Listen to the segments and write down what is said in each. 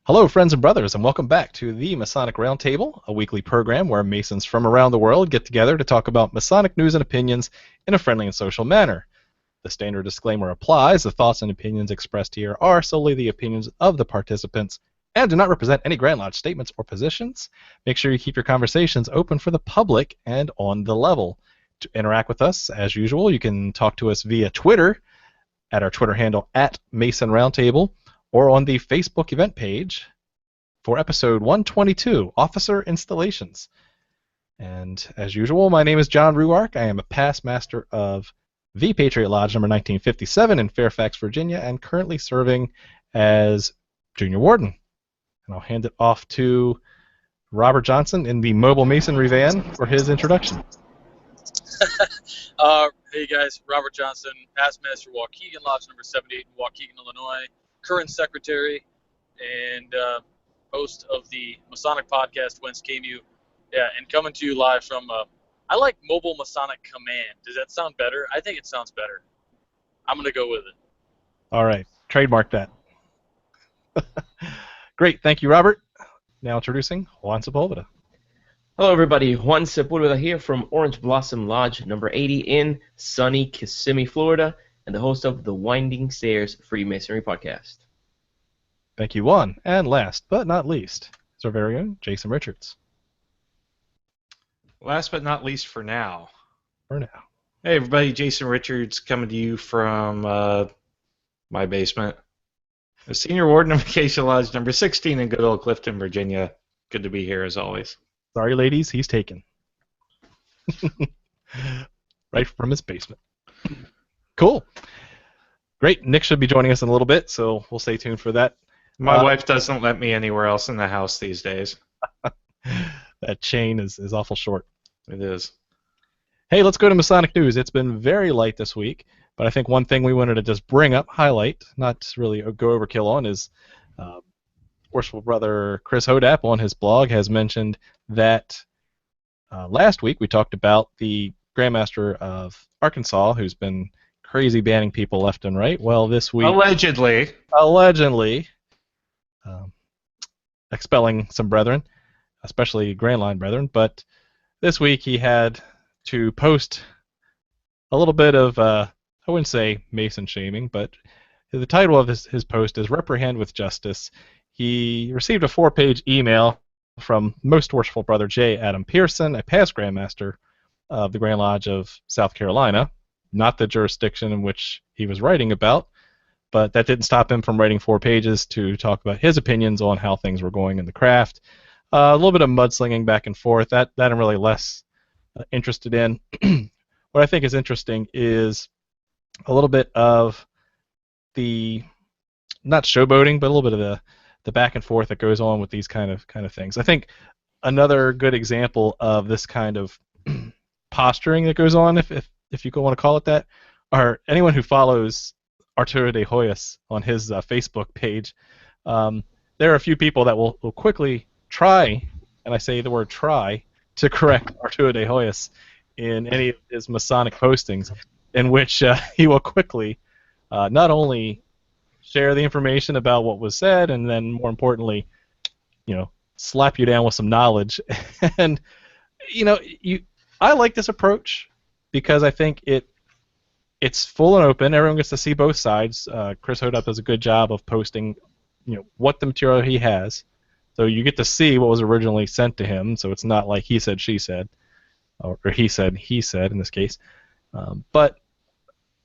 Hello, friends and brothers, and welcome back to the Masonic Roundtable, a weekly program where Masons from around the world get together to talk about Masonic news and opinions in a friendly and social manner. The standard disclaimer applies. The thoughts and opinions expressed here are solely the opinions of the participants and do not represent any Grand Lodge statements or positions. Make sure you keep your conversations open for the public and on the level. To interact with us, as usual, you can talk to us via Twitter at our Twitter handle at Mason Roundtable, or on the Facebook event page for episode 122, Officer Installations. And as usual, my name is John Ruark. I am a past master of the Patriot Lodge number 1957 in Fairfax, Virginia, and currently serving as Junior Warden. And I'll hand it off to Robert Johnson in the Mobile Masonry van for his introduction. Hey guys, Robert Johnson, past master Waukegan Lodge number 78 in Waukegan, Illinois, current secretary and host of the Masonic podcast, Whence Came You? Yeah, and coming to you live from, I like Mobile Masonic Command. Does that sound better? I think it sounds better. I'm going to go with it. All right, trademark that. Great, thank you, Robert. Now introducing Juan Sepulveda. Hello, everybody. Juan Sepulveda here from Orange Blossom Lodge number 80 in sunny Kissimmee, Florida, and the host of the Winding Stairs Freemasonry podcast. Thank you, Juan. And last but not least is our very own Jason Richards. Last but not least for now. For now. Hey, everybody. Jason Richards coming to you from my basement. The Senior Warden of Acacia Lodge number 16 in good old Clifton, Virginia. Good to be here as always. Sorry, ladies, he's taken. Right from his basement. Cool. Great. Nick should be joining us in a little bit, so we'll stay tuned for that. My wife doesn't let me anywhere else in the house these days. That chain is awful short. It is. Hey, let's go to Masonic news. It's been very light this week, but I think one thing we wanted to just bring up, highlight, not really go overkill on, is Worshipful Brother Chris Hodap on his blog has mentioned that last week we talked about the Grandmaster of Arkansas, who's been crazy banning people left and right. Well, this week... Allegedly, expelling some brethren, especially Grand Line brethren, but this week he had to post a little bit of, I wouldn't say Mason shaming, but the title of his post is Reprehend with Justice. He received a 4-page email from Most Worshipful Brother J. Adam Pearson, a past Grandmaster of the Grand Lodge of South Carolina, not the jurisdiction in which he was writing about, but that didn't stop him from writing 4 pages to talk about his opinions on how things were going in the craft. A little bit of mudslinging back and forth. That I'm really less interested in. What I think is interesting is a little bit of the, not showboating, but a little bit of the back and forth that goes on with these kind of things. I think another good example of this kind of posturing that goes on, if you want to call it that, are anyone who follows Arturo de Hoyos on his Facebook page. There are a few people that will quickly try, and I say the word try, to correct Arturo de Hoyos in any of his Masonic postings, in which he will quickly not only share the information about what was said, and then more importantly, slap you down with some knowledge. And I like this approach because I think it's full and open. Everyone gets to see both sides. Chris Hodap does a good job of posting, what the material he has, so you get to see what was originally sent to him. So it's not like he said, she said, or he said in this case. But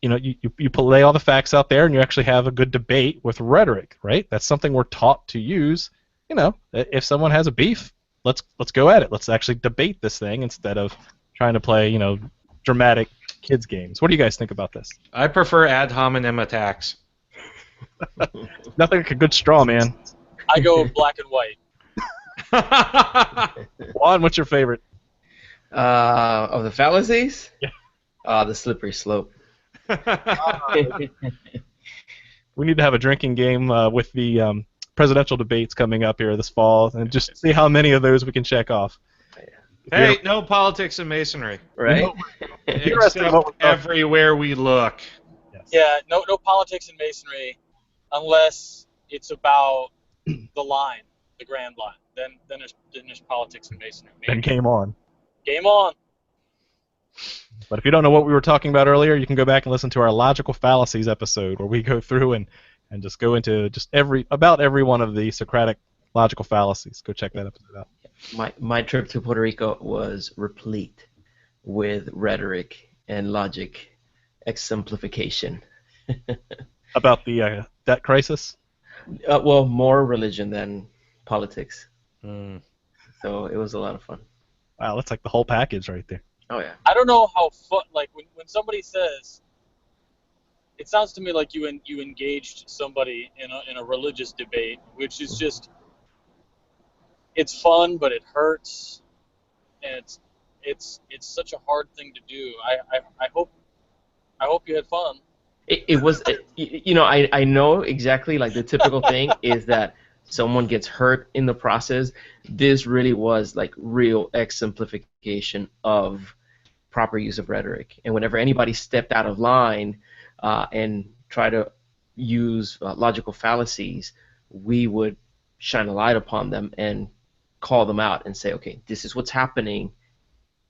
you lay all the facts out there, and you actually have a good debate with rhetoric, right? That's something we're taught to use. If someone has a beef, let's go at it. Let's actually debate this thing instead of trying to play, dramatic kids games. What do you guys think about this? I prefer ad hominem attacks. Nothing like a good straw, man. I go black and white. Juan, what's your favorite? Of the fallacies? Yeah. The slippery slope. We need to have a drinking game with the presidential debates coming up here this fall, and just see how many of those we can check off. Hey, no politics in Masonry. Right? Except everywhere we look. Yes. Yeah, no politics in Masonry unless it's about the line, the grand line. Then there's politics and masonry. Then Maybe. game on. Game on. But if you don't know what we were talking about earlier, you can go back and listen to our logical fallacies episode, where we go through and just go into just about every one of the Socratic logical fallacies. Go check that episode out. My trip to Puerto Rico was replete with rhetoric and logic exemplification. About the debt crisis? Well, more religion than politics. Mm. So it was a lot of fun. Wow, that's like the whole package right there. Oh yeah. I don't know how fun. Like when somebody says, it sounds to me like you engaged somebody in a religious debate, which is just, it's fun, but it hurts, and it's such a hard thing to do. I hope you had fun. It was, I know exactly, like the typical thing is that someone gets hurt in the process. This really was like real exemplification of proper use of rhetoric. And whenever anybody stepped out of line and tried to use logical fallacies, we would shine a light upon them and call them out and say, okay, this is what's happening.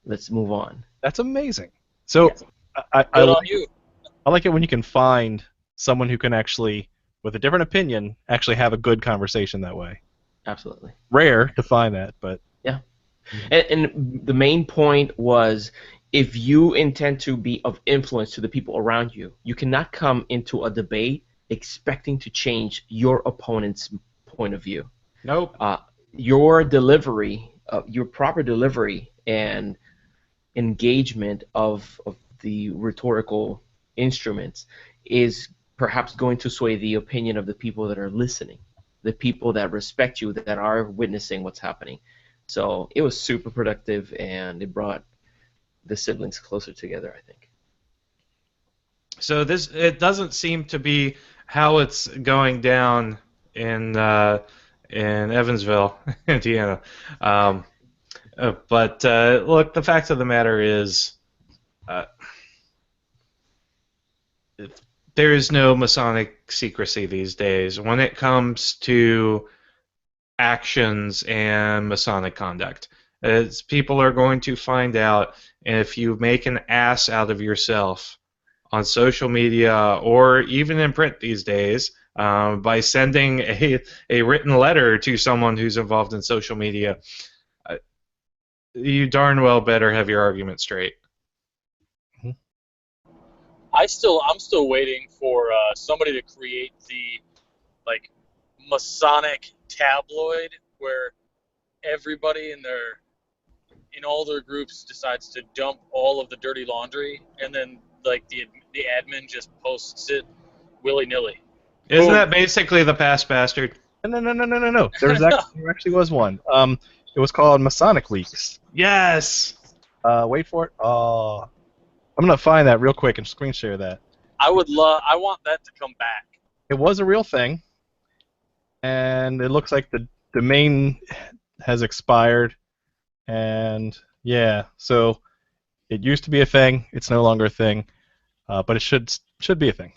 Let's move on. That's amazing. So Yes. Good on you. I like it when you can find someone who can actually, with a different opinion, actually have a good conversation that way. Absolutely. Rare to find that, but Yeah. And the main point was, if you intend to be of influence to the people around you, you cannot come into a debate expecting to change your opponent's point of view. Nope. Your delivery, your proper delivery and engagement of the rhetorical instruments is perhaps going to sway the opinion of the people that are listening, the people that respect you, that are witnessing what's happening. So it was super productive, and it brought the siblings closer together, I think. So it doesn't seem to be how it's going down in Evansville, Indiana. But look, the fact of the matter is, there is no Masonic secrecy these days when it comes to actions and Masonic conduct. People are going to find out, and if you make an ass out of yourself on social media or even in print these days, by sending a written letter to someone who's involved in social media, you darn well better have your argument straight. I'm still waiting for somebody to create the Masonic tabloid where everybody in all their groups decides to dump all of the dirty laundry, and then the admin just posts it willy-nilly. Isn't that basically the past bastard? No. There actually was one. It was called Masonic Leaks. Yes. Wait for it. I'm gonna find that real quick and screen share that. I want that to come back. It was a real thing, and it looks like the domain has expired, and yeah, so it used to be a thing. It's no longer a thing, but it should be a thing.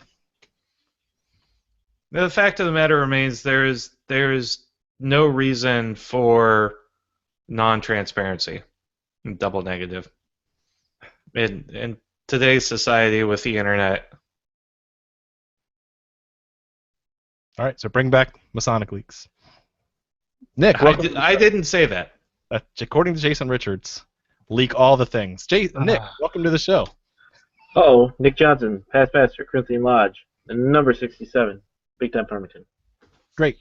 The fact of the matter remains, there is no reason for non-transparency, double negative. In today's society with the internet. All right, so bring back Masonic Leaks. Nick, welcome. I didn't say that. According to Jason Richards, leak all the things. Nick, welcome to the show. Oh, Nick Johnson, past master, Corinthian Lodge, and number 67, Big Time Farmington. Great.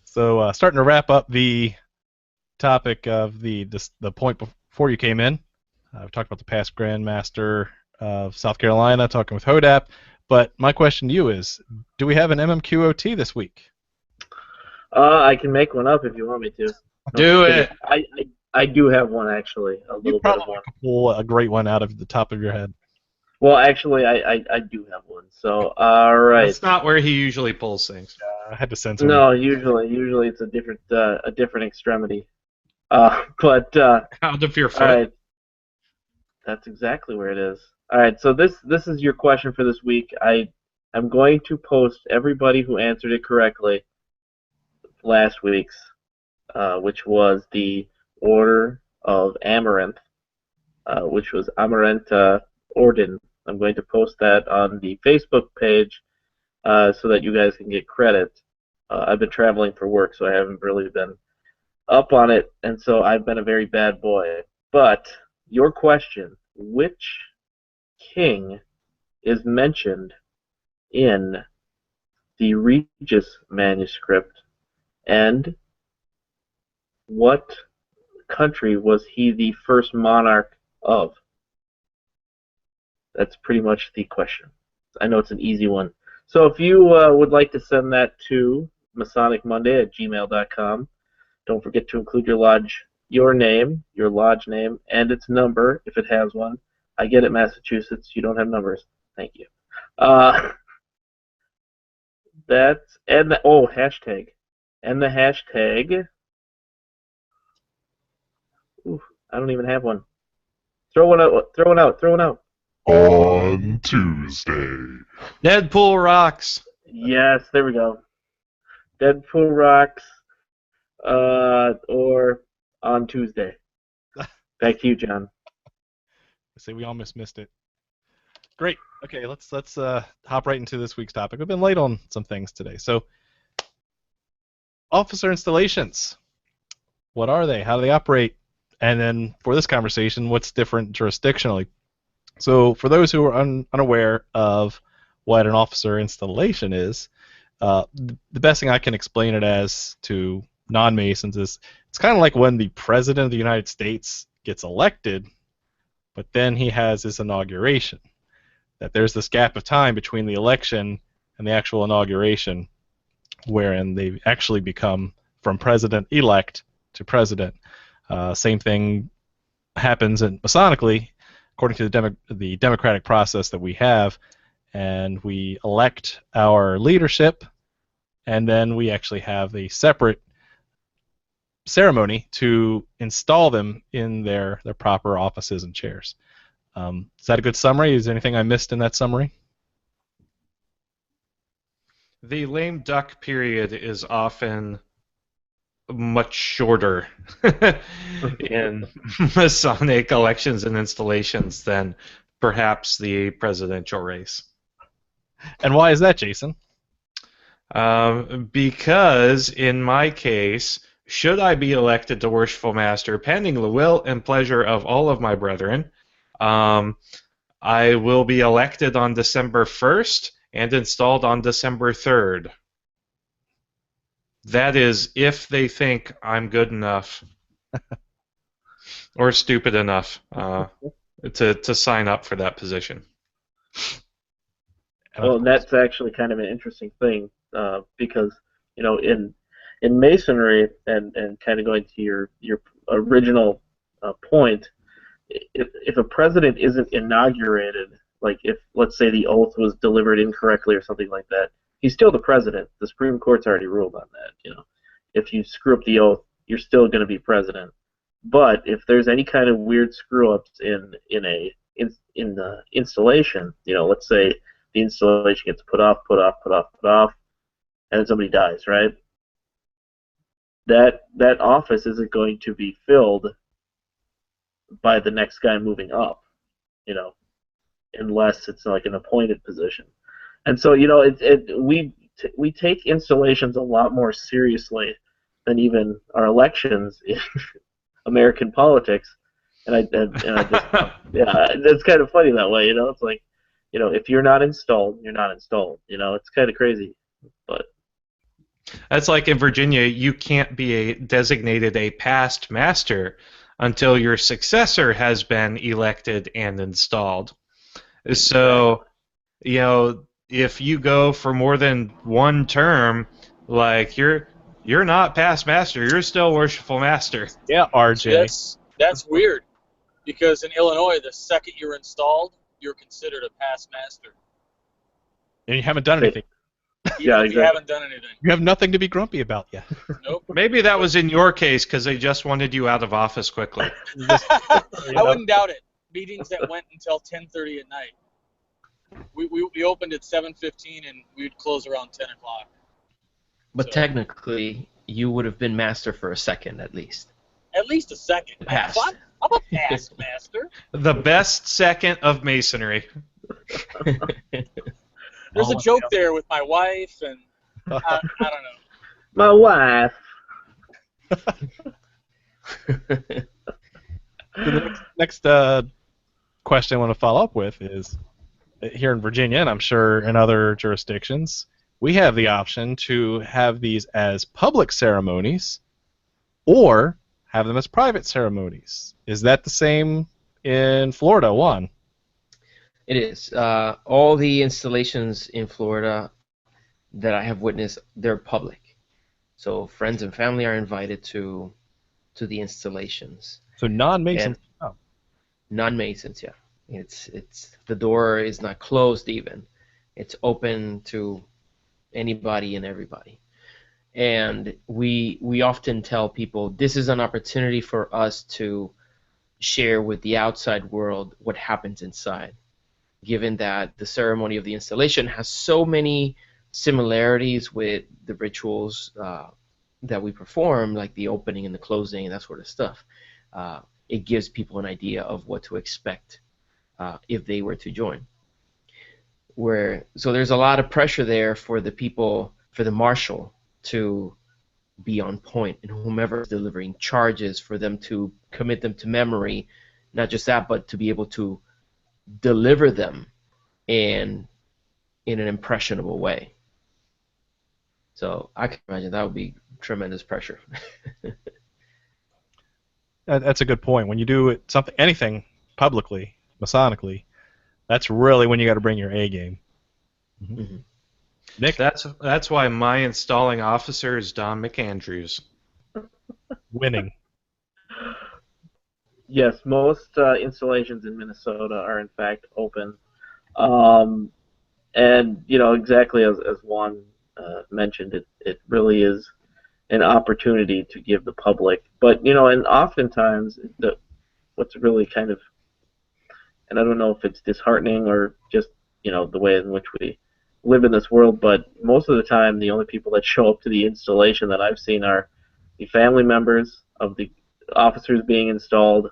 So, starting to wrap up the topic of the point before you came in. We talked about the past Grand Master of South Carolina, talking with HODAP. But my question to you is, do we have an MMQOT this week? I can make one up if you want me to. Do it. I do have one, actually. You probably could pull a great one out of the top of your head. Well, actually, I do have one. So, all right. That's not where he usually pulls things. I had to censor. No, usually it's a different extremity. But Out of your foot. all right. That's exactly where it is. All right. So this is your question for this week. I I'm going to post everybody who answered it correctly last week's, which was the Order of Amaranth, which was Amaranta Orden. I'm going to post that on the Facebook page so that you guys can get credit. I've been traveling for work, so I haven't really been up on it, and so I've been a very bad boy. But your question, which king is mentioned in the Regis manuscript, and what country was he the first monarch of? That's pretty much the question. I know it's an easy one. So if you would like to send that to masonicmonday@gmail.com, don't forget to include your name, your lodge name, and its number, if it has one. I get it, Massachusetts. You don't have numbers. Thank you. Hashtag. And the hashtag. Ooh, I don't even have one. Throw one out. On Tuesday. Deadpool rocks. Yes, there we go. Deadpool rocks, or on Tuesday. Back to you, John. I say we almost missed it. Great. Okay, let's hop right into this week's topic. We've been late on some things today. So, officer installations. What are they? How do they operate? And then for this conversation, what's different jurisdictionally? So, for those who are unaware of what an officer installation is, the best thing I can explain it as to non-Masons is it's kind of like when the President of the United States gets elected, but then he has his inauguration. That there's this gap of time between the election and the actual inauguration wherein they actually become from president-elect to president. Same thing happens Masonically, according to the democratic process that we have, and we elect our leadership, and then we actually have a separate ceremony to install them in their proper offices and chairs. Is that a good summary? Is there anything I missed in that summary? The lame duck period is often much shorter in Masonic elections and installations than perhaps the presidential race. And why is that, Jason? Because in my case, should I be elected to Worshipful Master pending the will and pleasure of all of my brethren, I will be elected on December 1st and installed on December 3rd. That is if they think I'm good enough or stupid enough to sign up for that position. Well, that's actually kind of an interesting thing because, you know, in Masonry, and kind of going to your original point, if a president isn't inaugurated, like if, let's say, the oath was delivered incorrectly or something like that, he's still the president. The Supreme Court's already ruled on that. You know, if you screw up the oath, you're still going to be president. But if there's any kind of weird screw-ups in the installation, you know, let's say the installation gets put off, and then somebody dies, right? That office isn't going to be filled by the next guy moving up, you know, unless it's like an appointed position. And so, you know, we take installations a lot more seriously than even our elections in American politics. And I just, yeah, it's kind of funny that way, you know. It's like, you know, if you're not installed, you're not installed. You know, it's kind of crazy, but. That's like in Virginia, you can't be designated a past master until your successor has been elected and installed. So, you know, if you go for more than one term, like you're not past master, you're still worshipful master. Yeah, RJ. That's weird, because in Illinois, the second you're installed, you're considered a past master. And you haven't done anything. Yeah, If you haven't done anything. You have nothing to be grumpy about yet. Nope. Maybe that was in your case because they just wanted you out of office quickly. I wouldn't doubt it. Meetings that went until 10:30 at night. we opened at 7:15 and we'd close around 10 o'clock. But So- technically, you would have been master for a second at least. At least a second. Past. I'm a past master. The best second of masonry. There's a joke there with my wife, and I don't know. My wife. The next question I want to follow up with is, here in Virginia, and I'm sure in other jurisdictions, we have the option to have these as public ceremonies or have them as private ceremonies. Is that the same in Florida, Juan? It is. All the installations in Florida that I have witnessed, they're public. So friends and family are invited to the installations. So non-Masons. And non-Masons, yeah. It's the door is not closed even. It's open to anybody and everybody. And we often tell people this is an opportunity for us to share with the outside world what happens inside, given that the ceremony of the installation has so many similarities with the rituals that we perform, like the opening and the closing and that sort of stuff. It gives people an idea of what to expect if they were to join. So there's a lot of pressure there for the people, for the marshal to be on point, and whomever is delivering charges for them to commit them to memory. Not just that, but to be able to deliver them in an impressionable way. So I can imagine that would be tremendous pressure. That's a good point. When you do anything publicly, Masonically, that's really when you got to bring your A game. Mm-hmm. Nick? That's why my installing officer is Don McAndrews. Winning. Yes, most installations in Minnesota are in fact open, and exactly as Juan mentioned, it really is an opportunity to give the public. But and oftentimes what's really kind of, and I don't know if it's disheartening or just the way in which we live in this world, but most of the time the only people that show up to the installation that I've seen are the family members of the officers being installed,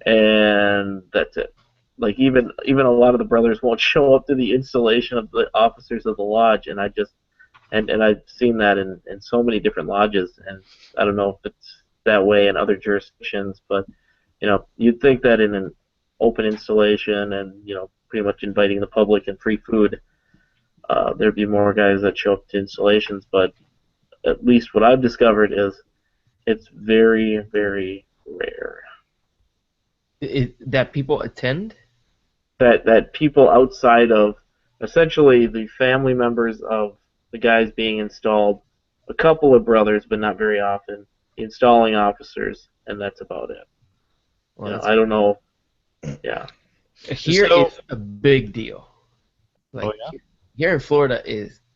and that's it. Like even a lot of the brothers won't show up to the installation of the officers of the lodge, and and I've seen that in so many different lodges, and I don't know if it's that way in other jurisdictions, but you'd think that in an open installation and pretty much inviting the public and free food, there'd be more guys that show up to installations, but at least what I've discovered is it's very, very rare That people attend? that people outside of essentially the family members of the guys being installed, a couple of brothers, but not very often, installing officers, and that's about it. Well, I don't know. Yeah. Here So- it's a big deal. Like, Oh, yeah? Here in Florida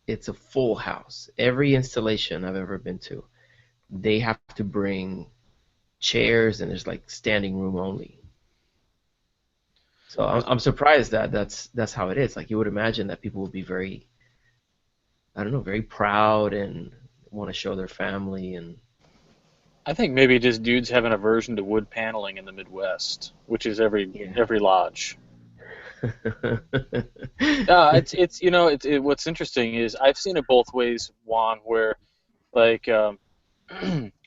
it's a full house. Every installation I've ever been to, they have to bring chairs, and there's like standing room only. So I'm surprised that that's how it is. Like you would imagine that people would be very, I don't know, very proud and want to show their family and. I think maybe just dudes have an aversion to wood paneling in the Midwest, which is every lodge. What's interesting is I've seen it both ways, Juan, where like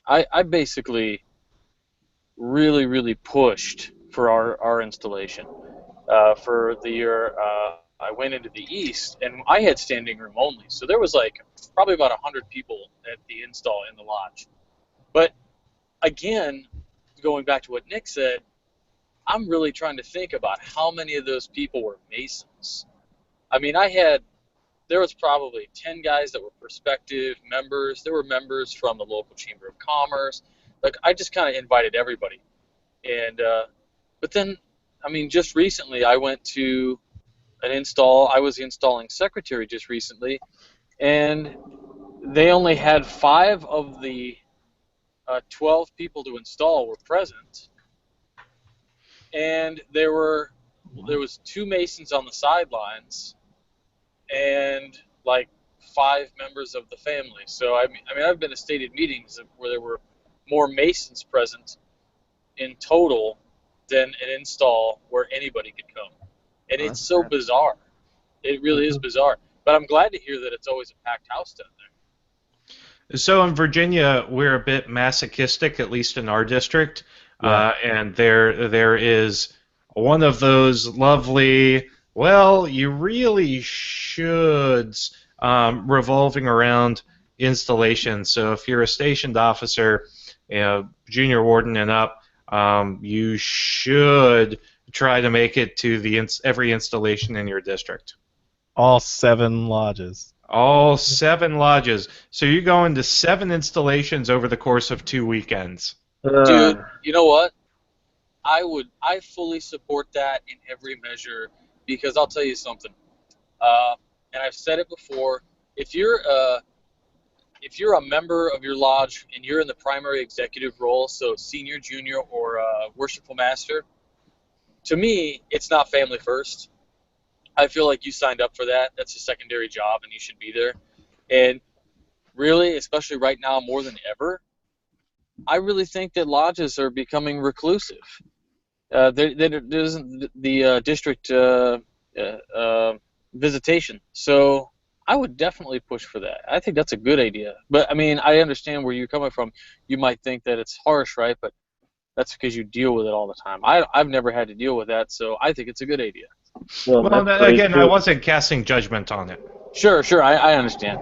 I basically really, really pushed for our installation. For the year I went into the East, and I had standing room only. So there was like probably about 100 people at the install in the lodge. But again, going back to what Nick said, I'm really trying to think about how many of those people were Masons. I mean, there was probably 10 guys that were prospective members. There were members from the local Chamber of Commerce. Like, I just kind of invited everybody. And, but then, I mean, just recently I went to an install. I was the installing secretary just recently, and they only had 5 of the 12 people to install were present, and there were there was 2 Masons on the sidelines and like 5 members of the family. So I mean I've been to stated meetings where there were more Masons present in total than an install where anybody could come, and it's so bizarre. It really is bizarre. But I'm glad to hear that it's always a packed house down there. So in Virginia, we're a bit masochistic, at least in our district, and there is one of those lovely, well, you really should, revolving around installations. So if you're a stationed officer, junior warden and up, you should try to make it to every installation in your district. All 7 lodges. All 7 lodges. So you're going to 7 installations over the course of 2 weekends. Dude, you know what? I fully support that in every measure, because I'll tell you something. And I've said it before. If you're a member of your lodge and you're in the primary executive role, so senior, junior, or worshipful master, to me, it's not family first. I feel like you signed up for that. That's a secondary job, and you should be there. And really, especially right now more than ever, I really think that lodges are becoming reclusive. There isn't the district visitation. So I would definitely push for that. I think that's a good idea. But, I mean, I understand where you're coming from. You might think that it's harsh, right? But that's because you deal with it all the time. I've never had to deal with that, so I think it's a good idea. Well, again, I wasn't casting judgment on it. Sure, I understand.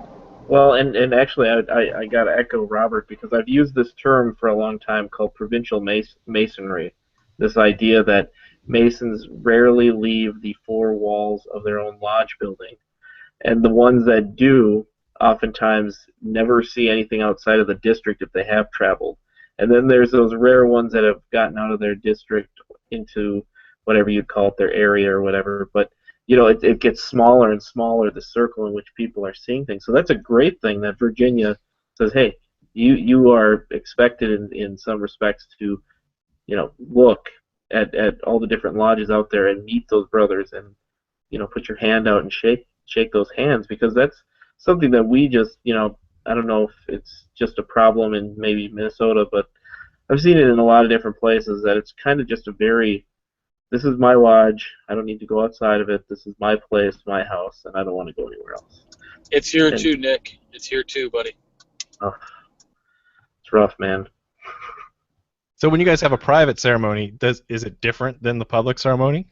Well, and actually, I got to echo Robert, because I've used this term for a long time called provincial masonry. This idea that Masons rarely leave the 4 walls of their own lodge building. And the ones that do oftentimes never see anything outside of the district if they have traveled. And then there's those rare ones that have gotten out of their district into whatever you'd call it, their area or whatever. But, you know, it gets smaller and smaller, the circle in which people are seeing things. So that's a great thing that Virginia says, hey, you are expected in some respects to, you know, look at all the different lodges out there and meet those brothers and, you know, put your hand out and shake those hands, because that's something that we just, you know, I don't know if it's just a problem in maybe Minnesota, but I've seen it in a lot of different places that it's kind of just a very, this is my lodge, I don't need to go outside of it, this is my place, my house, and I don't want to go anywhere else. It's here too, Nick. It's here too, buddy. Oh, it's rough, man. So when you guys have a private ceremony, is it different than the public ceremony?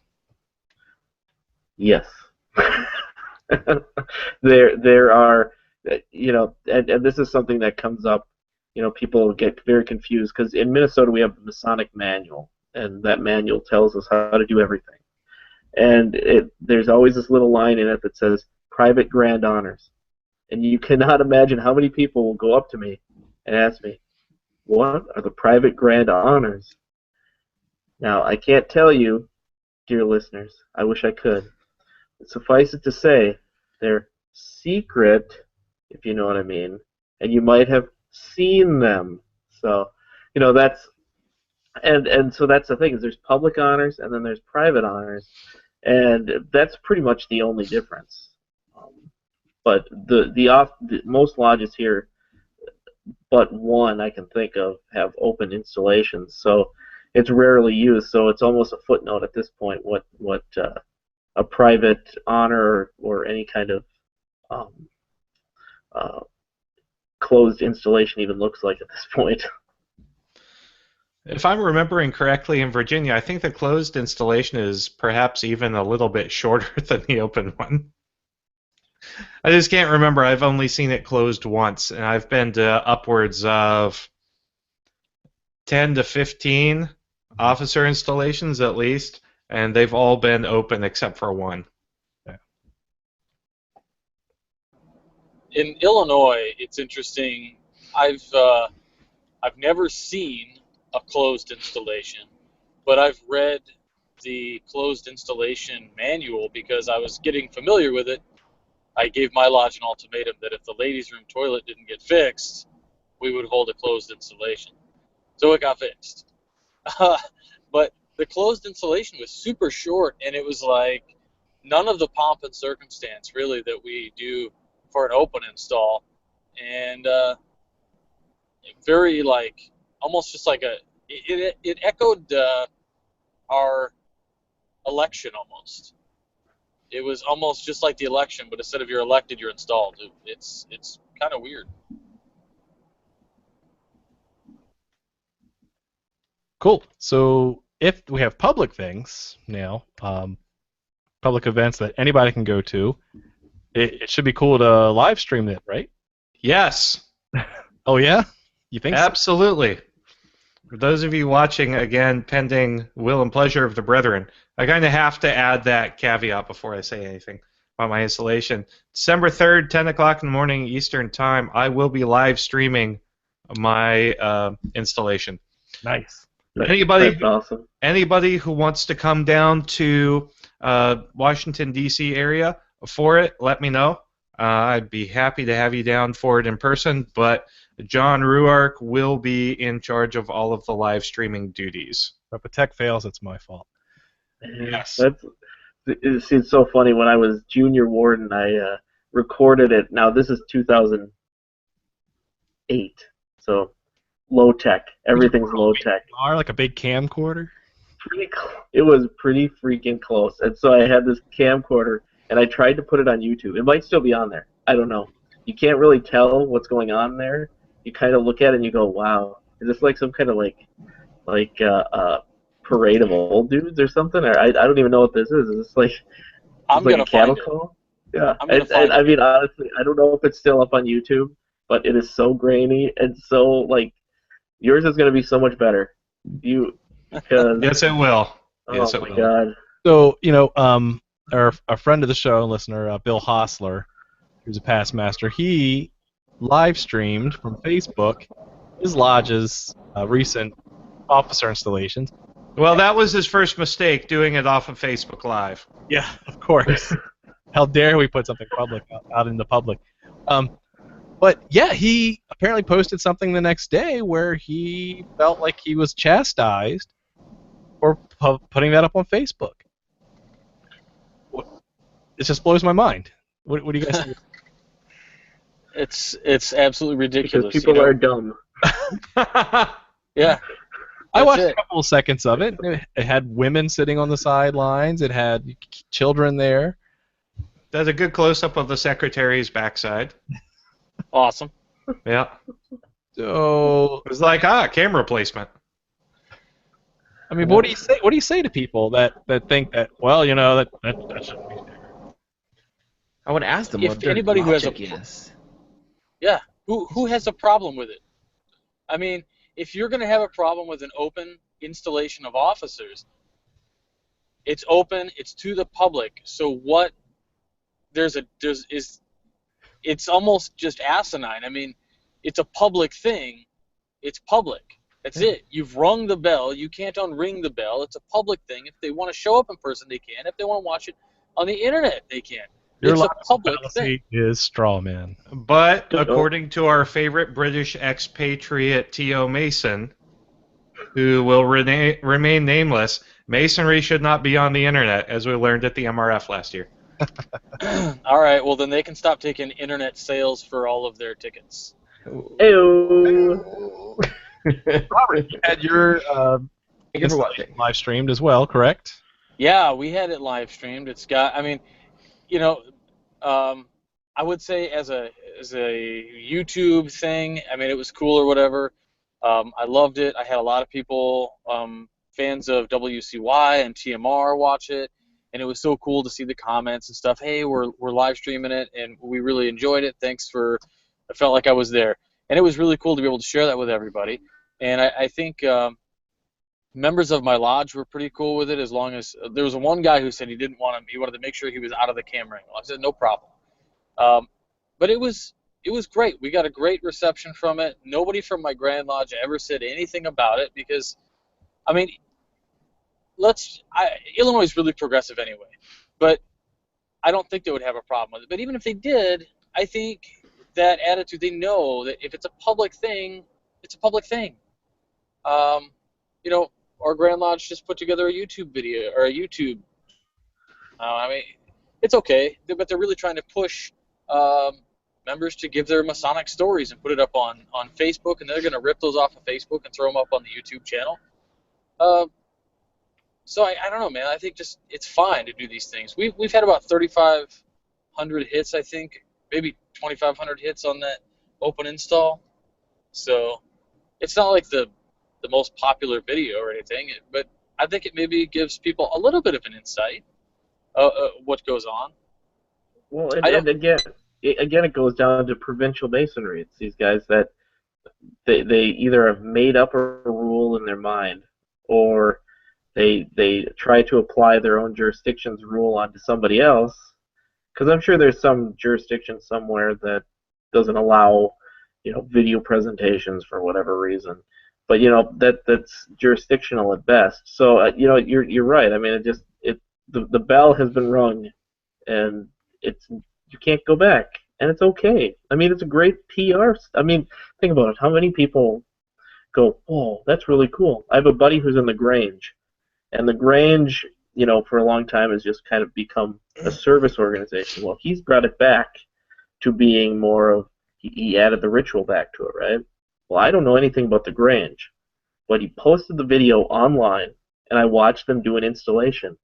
Yes. there are, you know, and this is something that comes up, you know, people get very confused, because in Minnesota we have the Masonic manual, and that manual tells us how to do everything. And there's always this little line in it that says, private grand honors. And you cannot imagine how many people will go up to me and ask me, what are the private grand honors? Now, I can't tell you, dear listeners, I wish I could. Suffice it to say, they're secret, if you know what I mean, and you might have seen them. So, you know, that's, and so that's the thing, is there's public honors and then there's private honors, and that's pretty much the only difference. But most lodges here, but one I can think of, have open installations, so it's rarely used. So it's almost a footnote at this point what a private honor or any kind of closed installation even looks like at this point. If I'm remembering correctly, in Virginia, I think the closed installation is perhaps even a little bit shorter than the open one. I just can't remember. I've only seen it closed once, and I've been to upwards of 10 to 15 officer installations at least, and they've all been open except for one. In Illinois, it's interesting. I've never seen a closed installation, but I've read the closed installation manual because I was getting familiar with it. I gave my lodge an ultimatum that if the ladies' room toilet didn't get fixed, we would hold a closed installation. So it got fixed. But the closed installation was super short, and it was like none of the pomp and circumstance really that we do for an open install, and very like almost just like it echoed our election almost. It was almost just like the election, but instead of you're elected, you're installed. It's kind of weird. Cool. So if we have public things now, public events that anybody can go to, it should be cool to live stream it, right? Yes, Oh yeah? You think so? absolutely. For those of you watching, again, pending will and pleasure of the brethren, I kind of have to add that caveat before I say anything about my installation. December 3rd, 10 o'clock in the morning Eastern Time, I will be live streaming my installation. Nice. Anybody, That's awesome. anybody who wants to come down to Washington, D.C. area for it, let me know. I'd be happy to have you down for it in person, but John Ruark will be in charge of all of the live streaming duties. If the tech fails, it's my fault. Yes. It's so funny. When I was junior warden, I recorded it. Now this is 2008, so low tech. Everything's low tech. Like a big camcorder? It was pretty freaking close. And so I had this camcorder, and I tried to put it on YouTube. It might still be on there. I don't know. You can't really tell what's going on there. You kind of look at it and you go, "Wow, is this like some kind of like parade of old dudes or something?" Or I don't even know what this is. Is this like I'm like gonna a cattle find it. call? Yeah. I'm gonna find I it. mean, honestly, I don't know if it's still up on YouTube, but it is so grainy and so like yours is gonna be so much better. Because Yes, it will. oh Yes, it my will. god. So, our friend of the show and listener, Bill Hostler, who's a past master, he live streamed from Facebook his lodge's recent officer installations. Well, that was his first mistake, doing it off of Facebook Live. Yeah, of course. How dare we put something public out in the public? But yeah, he apparently posted something the next day where he felt like he was chastised for putting that up on Facebook. It just blows my mind. What do you guys think? It's absolutely ridiculous. Because people are dumb. Yeah. I That's watched it. a couple of seconds of it. It had women sitting on the sidelines. It had children there. That's a good close-up of the secretary's backside. Awesome. Yeah. So, It was like, camera placement. I mean, what do you say? What do you say to people that think that, well, that shouldn't be there? I would ask them If what their anybody who has logic a- is. Yeah. Who has a problem with it? I mean, if you're going to have a problem with an open installation of officers, it's open, it's to the public. So what? It's almost just asinine. I mean, it's a public thing. It's public. That's it. You've rung the bell. You can't unring the bell. It's a public thing. If they want to show up in person, they can. If they want to watch it on the internet, they can. Your It's a last public fallacy thing. is straw man. But according to our favorite British expatriate T.O. Mason, who will remain nameless, masonry should not be on the internet, as we learned at the MRF last year. All right. Well, then they can stop taking internet sales for all of their tickets. Ew. Robert, you had your Thank you for watching. live streamed as well, correct? Yeah, we had it live streamed. It's got. I mean, I would say as a YouTube thing, I mean, it was cool or whatever. I loved it. I had a lot of people, fans of WCY and TMR, watch it, and it was so cool to see the comments and stuff. Hey, we're live streaming it, and we really enjoyed it. Thanks for. I felt like I was there, and it was really cool to be able to share that with everybody. And I think members of my lodge were pretty cool with it, as long as there was one guy who said he didn't want him. He wanted to make sure he was out of the camera angle. I said no problem. But it was great. We got a great reception from it. Nobody from my Grand Lodge ever said anything about it because, I mean, Illinois is really progressive anyway, but I don't think they would have a problem with it. But even if they did, I think that attitude, they know that if it's a public thing, it's a public thing. our Grand Lodge just put together a YouTube video or a YouTube. I mean, it's okay, but they're really trying to push members to give their Masonic stories and put it up on Facebook, and they're going to rip those off of Facebook and throw them up on the YouTube channel. So I don't know, man. I think just it's fine to do these things. We've had about 3,500 hits, I think, maybe 2,500 hits on that open install. So it's not like the most popular video or anything, but I think it maybe gives people a little bit of an insight what goes on. Well, and again, it goes down to provincial masonry. It's these guys that they either have made up a rule in their mind, or they try to apply their own jurisdiction's rule onto somebody else. Because I'm sure there's some jurisdiction somewhere that doesn't allow, video presentations for whatever reason. But that's jurisdictional at best. So you're right. I mean, the bell has been rung, and you can't go back, and it's okay. I mean, it's a great PR. I mean, think about it. How many people go, "Oh, that's really cool"? I have a buddy who's in the Grange, and the Grange, for a long time has just kind of become a service organization. Well, he's brought it back to being more of, he added the ritual back to it, right? Well, I don't know anything about the Grange, but he posted the video online, and I watched them do an installation.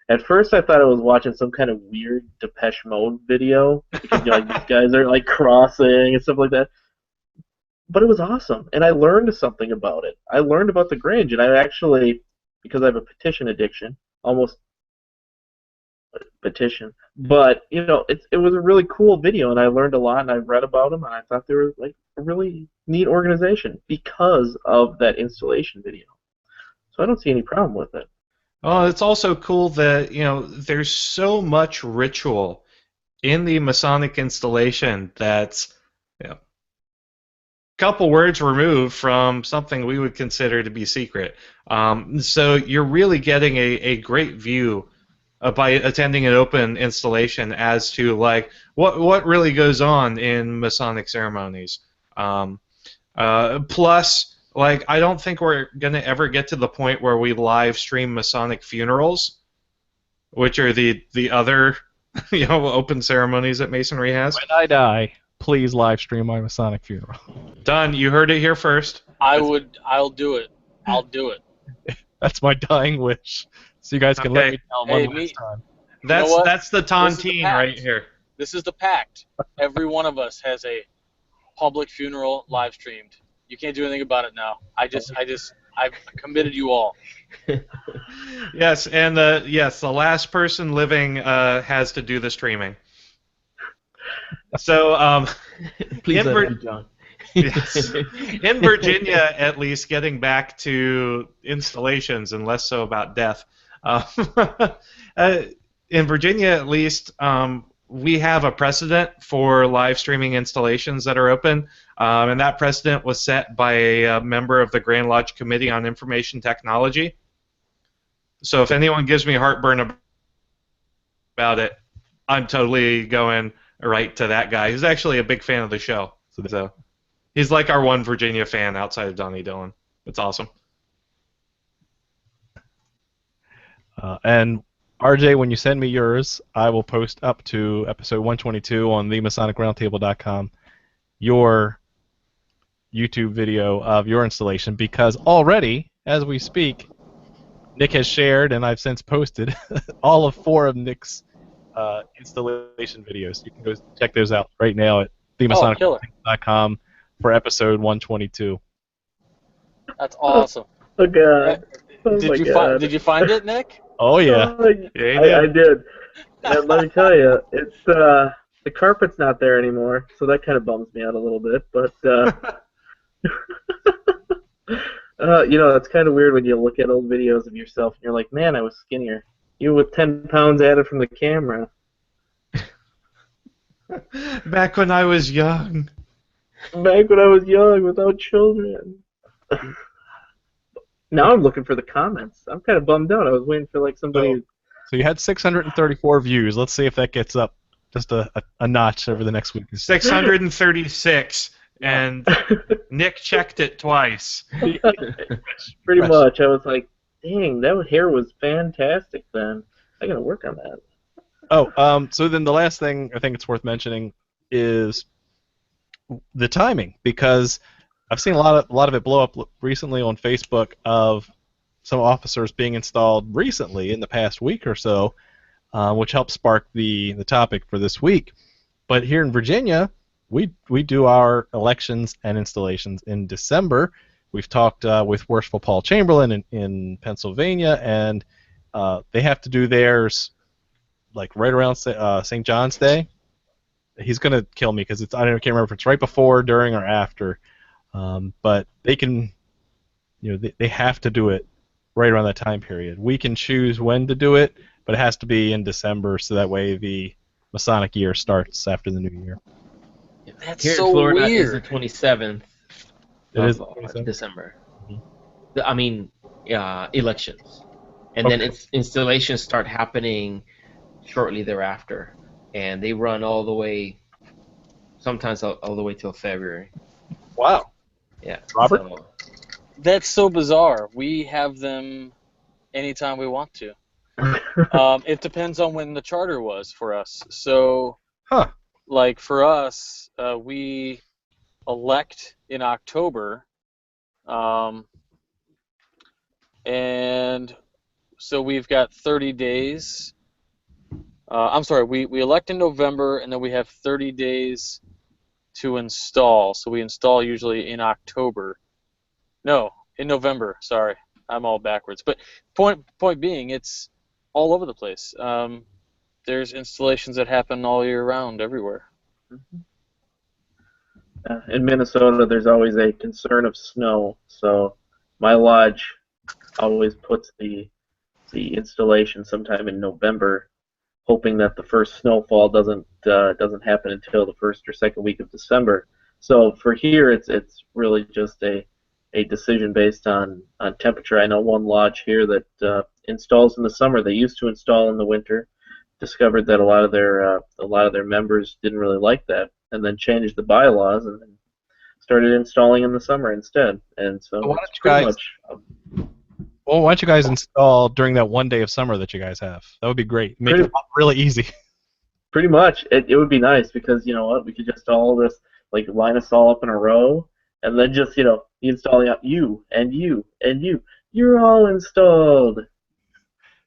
At first, I thought I was watching some kind of weird Depeche Mode video, because these guys are like crossing and stuff like that. But it was awesome, and I learned something about it. I learned about the Grange, and I actually, because I have a petition addiction, almost petition. But it was a really cool video, and I learned a lot, and I read about them, and I thought they were like a really neat organization because of that installation video. So I don't see any problem with it. Oh, it's also cool that there's so much ritual in the Masonic installation that's a couple words removed from something we would consider to be secret. So you're really getting a great view by attending an open installation as to like what really goes on in Masonic ceremonies. Plus, like, I don't think we're going to ever get to the point where we live stream Masonic funerals, which are the other open ceremonies that Masonry has. When I die, please live stream my Masonic funeral. Done. You heard it here first. I'll do it. I'll do it. That's my dying wish. So you guys can let me down one last time. That's the tontine right here. This is the pact. Every one of us has a public funeral live streamed. You can't do anything about it now. I've committed you all. Yes, and the last person living has to do the streaming. So, please let me, John. Yes. In Virginia, at least, getting back to installations and less so about death. In Virginia, at least, we have a precedent for live streaming installations that are open, and that precedent was set by a member of the Grand Lodge Committee on Information Technology. So if anyone gives me heartburn about it, I'm totally going right to that guy. He's actually a big fan of the show. So he's like our one Virginia fan outside of Donnie Dillon. It's awesome. And RJ, when you send me yours, I will post up to episode 122 on theMasonicRoundtable.com your YouTube video of your installation, because already, as we speak, Nick has shared, and I've since posted, all of 4 of Nick's installation videos. You can go check those out right now at theMasonicRoundtable.com for episode 122. That's awesome. Oh, God. Did you find it, Nick? Oh, yeah. I did. And let me tell you, it's the carpet's not there anymore, so that kind of bums me out a little bit. But it's kind of weird when you look at old videos of yourself and you're like, man, I was skinnier. You with 10 pounds added from the camera. Back when I was young. Back when I was young without children. Now I'm looking for the comments. I'm kind of bummed out. I was waiting for somebody. So you had 634 views. Let's see if that gets up just a notch over the next week. 636, and Nick checked it twice. Pretty much. I was like, dang, that hair was fantastic then. I gotta work on that. Oh, so then the last thing I think it's worth mentioning is the timing, because I've seen a lot of it blow up recently on Facebook of some officers being installed recently in the past week or so, which helped spark the topic for this week. But here in Virginia, we do our elections and installations in December. We've talked with Worshipful Paul Chamberlain in Pennsylvania, and they have to do theirs like right around St. John's Day. He's gonna kill me because I can't remember if it's right before, during, or after. But they can, they have to do it right around that time period. We can choose when to do it, but it has to be in December, so that way the Masonic year starts after the new year. That's Here so in Florida weird. is the 27th It is of 27th? December. Mhm. Elections. And then Okay. installations start happening shortly thereafter. And they run all the way, sometimes all the way till February. Wow. Yeah. Robert? So, That's so bizarre. We have them anytime we want to. It depends on when the charter was for us. So, Huh. like for us, we elect in October, and so we've got 30 days. I'm sorry, we elect in November, and then we have 30 days to install. So we install usually in October. No, in November. Sorry, I'm all backwards. But point being, it's all over the place. There's installations that happen all year round everywhere. In Minnesota, there's always a concern of snow, so my lodge always puts the installation sometime in November, hoping that the first snowfall doesn't happen until the first or second week of December. So for here, it's really just a decision based on temperature. I know one lodge here that installs in the summer. They used to install in the winter, discovered that a lot of their members didn't really like that, and then changed the bylaws and then started installing in the summer instead. And so Why it's don't you pretty guys? much Well, why don't you guys install during that one day of summer that you guys have? That would be great. Make it really easy. pretty much it would be nice because you know what, we could just all this like line us all up in a row and then just installing out you and you and you. You're all installed.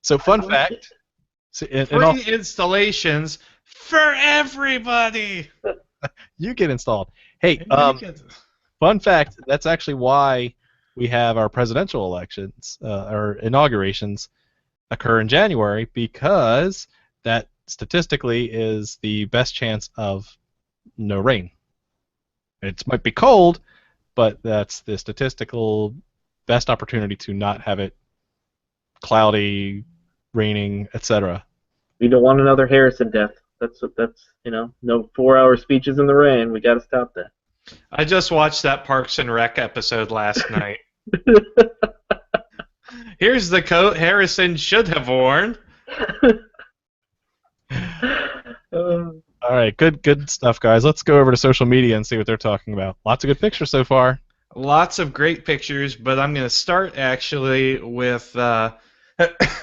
So, fun fact. So, Free installations for everybody. you get installed. Hey, fun fact. That's actually why we have our presidential elections, or inaugurations, occur in January, because that statistically is the best chance of no rain. It might be cold, but that's the statistical best opportunity to not have it cloudy, raining, etc. We don't want another Harrison death. That's no 4-hour speeches in the rain. We got to stop that. I just watched that Parks and Rec episode last night. Here's the coat Harrison should have worn. All right, good stuff, guys. Let's go over to social media and see what they're talking about. Lots of good pictures so far. Lots of great pictures, but I'm going to start actually with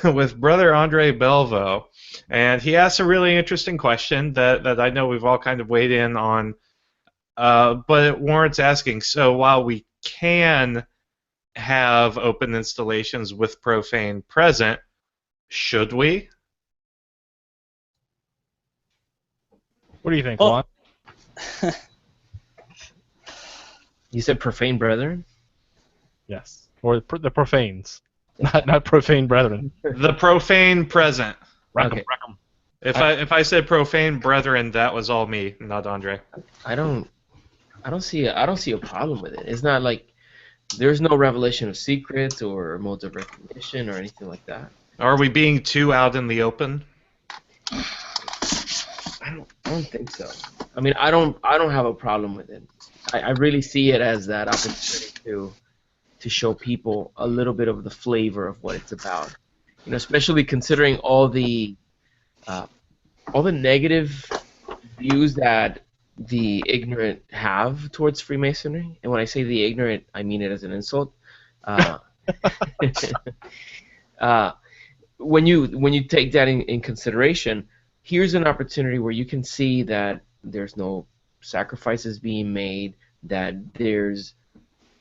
with Brother Andre Belvo, and he asked a really interesting question that I know we've all kind of weighed in on, but it warrants asking. So while we can have open installations with profane present, should we? What do you think, Well- Juan? you said profane brethren? Yes, or the profanes, not profane brethren. The profane present. Rack 'em, Okay. rack 'em. If I said profane brethren, that was all me, not Andre. I don't see a problem with it. It's not like there's no revelation of secrets or modes of recognition or anything like that. Are we being too out in the open? I don't think so. I mean, I don't have a problem with it. I really see it as that opportunity to show people a little bit of the flavor of what it's about. Especially considering all the negative views that the ignorant have towards Freemasonry, and when I say the ignorant, I mean it as an insult. Uh, uh, when you take that in consideration, here's an opportunity where you can see that there's no sacrifices being made, that there's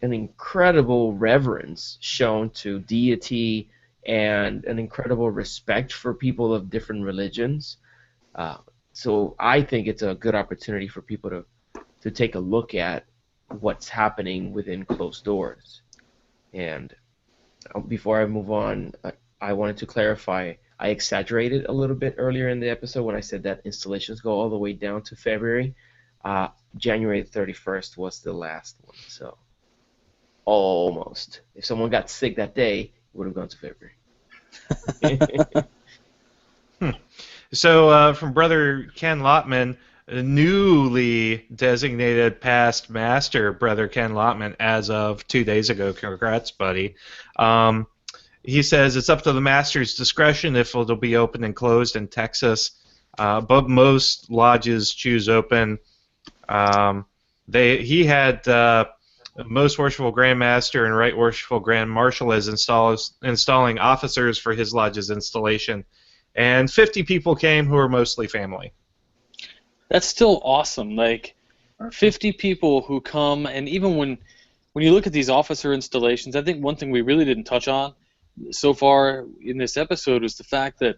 an incredible reverence shown to deity and an incredible respect for people of different religions. So I think it's a good opportunity for people to take a look at what's happening within closed doors. And before I move on, I wanted to clarify. I exaggerated a little bit earlier in the episode when I said that installations go all the way down to February. January 31st was the last one, so almost. If someone got sick that day, it would have gone to February. So from Brother Ken Lotman, newly designated past master, Brother Ken Lotman, as of 2 days ago. Congrats, buddy. He says it's up to the master's discretion if it'll be open and closed in Texas, but most lodges choose open. He had Most Worshipful Grand Master and Right Worshipful Grand Marshal as installing officers for his lodge's installation, and 50 people came who were mostly family. That's still awesome. Like 50 people who come, and even when you look at these officer installations, I think one thing we really didn't touch on so far in this episode was the fact that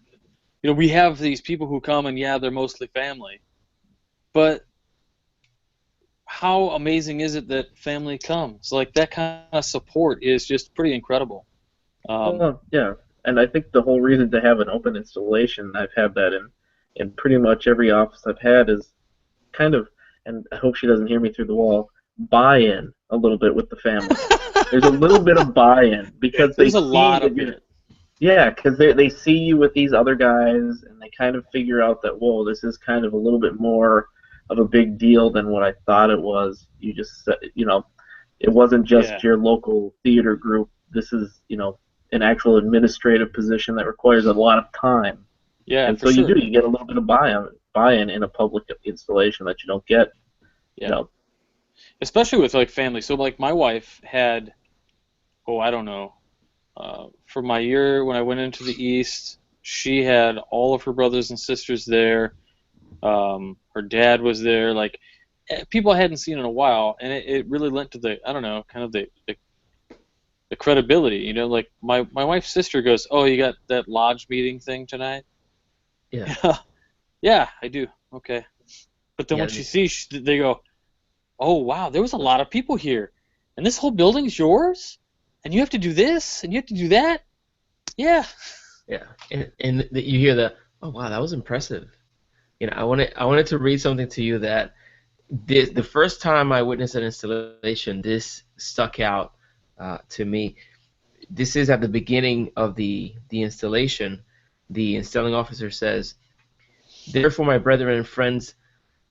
we have these people who come, and yeah, they're mostly family, but how amazing is it that family comes? Like, that kind of support is just pretty incredible. Yeah, and I think the whole reason to have an open installation, I've had that in pretty much every office I've had, is kind of, and I hope she doesn't hear me through the wall, buy-in a little bit with the family. There's a little bit of buy-in because there's a lot of it. Yeah, because they see you with these other guys, and they kind of figure out that, whoa, this is kind of a little bit more of a big deal than what I thought it was. You just, it wasn't just your local theater group. This is, an actual administrative position that requires a lot of time. Yeah, and so you get a little bit of buy-in in a public installation that you don't get. Especially with like family. So like my wife had, I don't know, for my year when I went into the East, she had all of her brothers and sisters there. Her dad was there. Like, people I hadn't seen in a while, and it really lent to the, I don't know, kind of the credibility. Like my wife's sister goes, "Oh, you got that lodge meeting thing tonight?" Yeah. Yeah, I do. Okay. But then when she sees, they go, "Oh, wow, there was a lot of people here, and this whole building's yours, and you have to do this, and you have to do that." Yeah. Yeah, and you hear the, "Oh, wow, that was impressive." I wanted to read something to you that the first time I witnessed an installation, this stuck out to me. This is at the beginning of the installation. The installing officer says, "Therefore, my brethren and friends,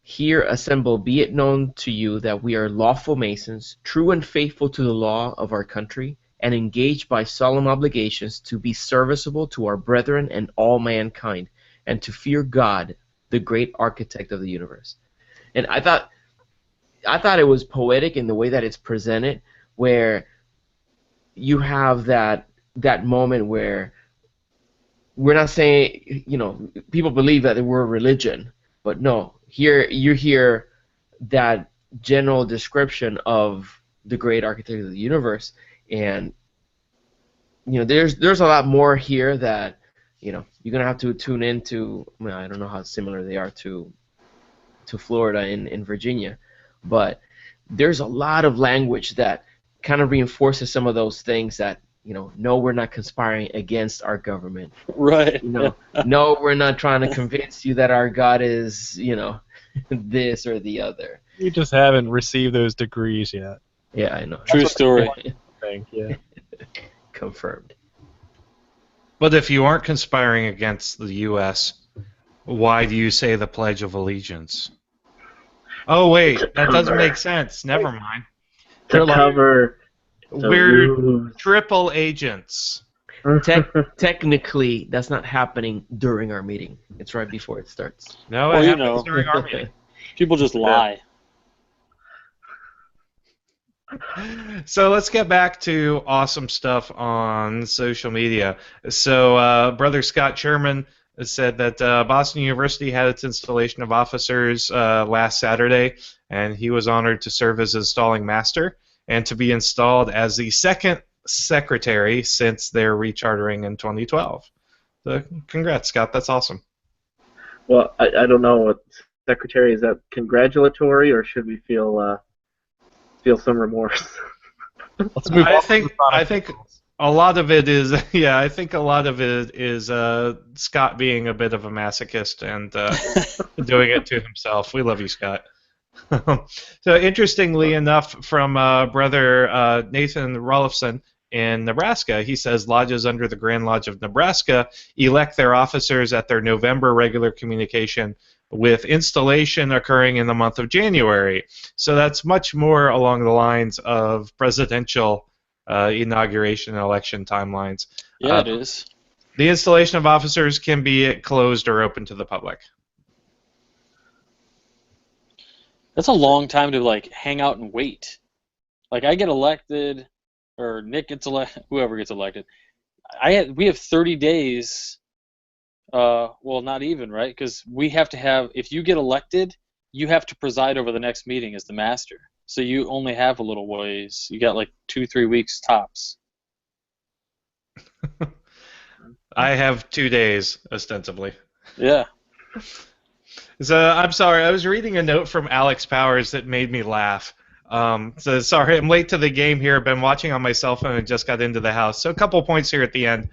here assembled, be it known to you that we are lawful Masons, true and faithful to the law of our country, and engaged by solemn obligations to be serviceable to our brethren and all mankind, and to fear God, the great architect of the universe." And I thought it was poetic in the way that it's presented, where you have that moment where we're not saying, people believe that we're a religion, but no, here you hear that general description of the great architect of the universe, and there's a lot more here that you're gonna have to tune into. I don't know how similar they are to Florida and Virginia, but there's a lot of language that kind of reinforces some of those things that, no, we're not conspiring against our government. Right. No, we're not trying to convince you that our God is, this or the other. You just haven't received those degrees yet. Yeah, I know. True story. Yeah. Confirmed. But if you aren't conspiring against the U.S., why do you say the Pledge of Allegiance? Oh, wait, that doesn't make sense. Never mind. To cover. We're triple agents. Technically, that's not happening during our meeting. It's right before it starts. No, it happens during our meeting. People just lie. So let's get back to awesome stuff on social media. So Brother Scott Sherman said that Boston University had its installation of officers last Saturday, and he was honored to serve as installing master and to be installed as the second secretary since their rechartering in 2012. So congrats, Scott. That's awesome. Well, I don't know. What secretary, is that congratulatory, or should we feel some remorse? Let's move on. I think a lot of it is I think a lot of it is Scott being a bit of a masochist and doing it to himself. We love you, Scott. So interestingly enough, from Brother Nathan Rolfson in Nebraska, he says lodges under the Grand Lodge of Nebraska elect their officers at their November regular communication, with installation occurring in the month of January. So that's much more along the lines of presidential inauguration and election timelines. Yeah, it is. The installation of officers can be closed or open to the public. That's a long time to like hang out and wait. Like I get elected, or Nick gets elected, whoever gets elected. We have 30 days. Well, not even, right? Because we have to have, if you get elected, you have to preside over the next meeting as the master. So you only have a little ways. You got like 2-3 weeks tops. I have 2 days, ostensibly. Yeah. So I'm sorry, I was reading a note from Alex Powers that made me laugh. So sorry, I'm late to the game here. I've been watching on my cell phone and just got into the house. So a couple points here at the end.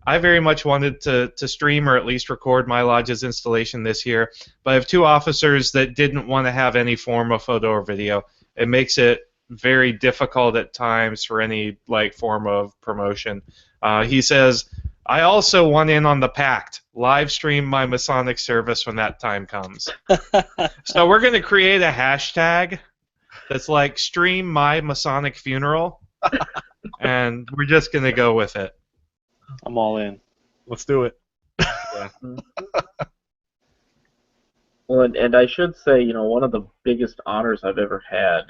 I very much wanted to stream or at least record my lodge's installation this year, but I have 2 officers that didn't want to have any form of photo or video. It makes it very difficult at times for any like form of promotion. He says, I also want in on the pact. Live stream my Masonic service when that time comes. So we're going to create a hashtag that's like stream my Masonic funeral, and we're just going to go with it. I'm all in. Let's do it. Yeah. Well, and I should say, one of the biggest honors I've ever had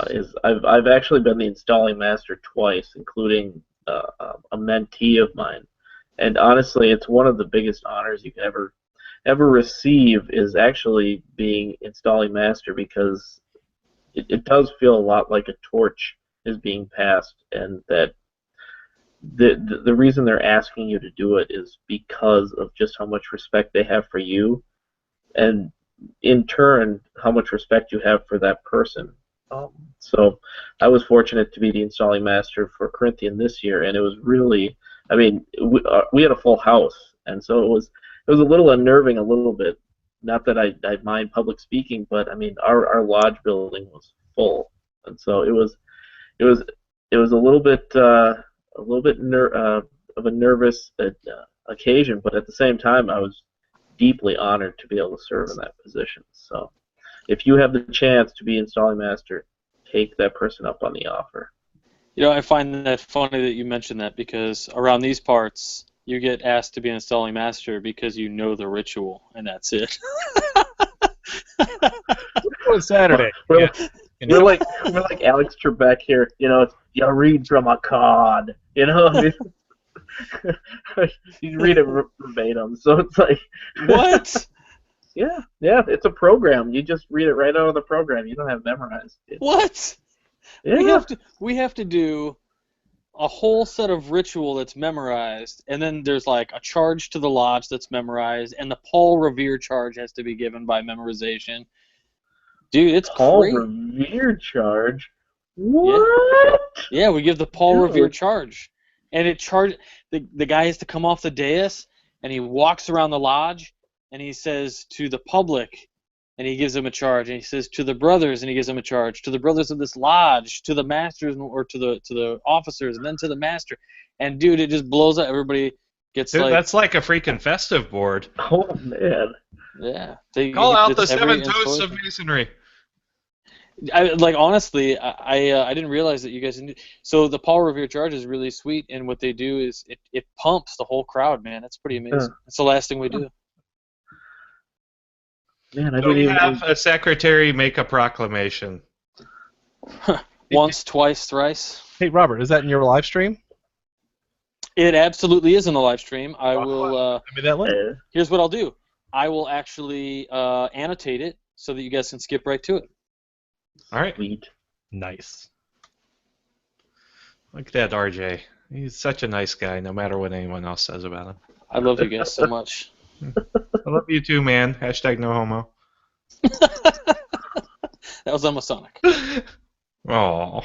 is I've actually been the installing master twice, including a mentee of mine. And honestly, it's one of the biggest honors you can ever receive is actually being installing master, because it does feel a lot like a torch is being passed, and that the reason they're asking you to do it is because of just how much respect they have for you, and in turn how much respect you have for that person. So I was fortunate to be the installing master for Corinthian this year, and it was really, I mean, we had a full house, and so it was a little unnerving, a little bit. Not that I mind public speaking, but I mean our lodge building was full, and so it was a little bit of a nervous occasion, but at the same time I was deeply honored to be able to serve in that position. So if you have the chance to be installing master, take that person up on the offer. I find that funny that you mentioned that, because around these parts, you get asked to be installing master because you know the ritual, and that's it. It was Saturday. We're like Alex Trebek here. It's, you read from a card. You read it verbatim, so it's like What? Yeah, it's a program. You just read it right out of the program. You don't have memorized it. What? Yeah. We have to do a whole set of ritual that's memorized, and then there's like a charge to the lodge that's memorized, and the Paul Revere charge has to be given by memorization. Dude, it's Paul crazy. Revere charge? What? Yeah, we give the Paul Revere charge, and the guy has to come off the dais, and he walks around the lodge, and he says to the public, and he gives them a charge, and he says to the brothers, and he gives them a charge, to the brothers of this lodge, to the masters, or to the officers, and then to the master. And dude, it just blows up. Everybody gets that's like a freaking festive board. Oh man. Yeah. Call out the 7 toasts of masonry. Honestly, I didn't realize that you guys didn't. So the Paul Revere charge is really sweet, and what they do is it pumps the whole crowd, man. That's pretty amazing. It's the last thing we do. Man, I Do didn't we even. have a secretary make a proclamation? Once, twice, thrice. Hey, Robert, is that in your live stream? It absolutely is in the live stream. I will. Send me that link. Here's what I'll do. I will actually annotate it so that you guys can skip right to it. All right. Sweet. Nice. Look at that, RJ. He's such a nice guy, no matter what anyone else says about him. I love you guys so much. I love you too, man. Hashtag no homo. That was on Masonic. Oh.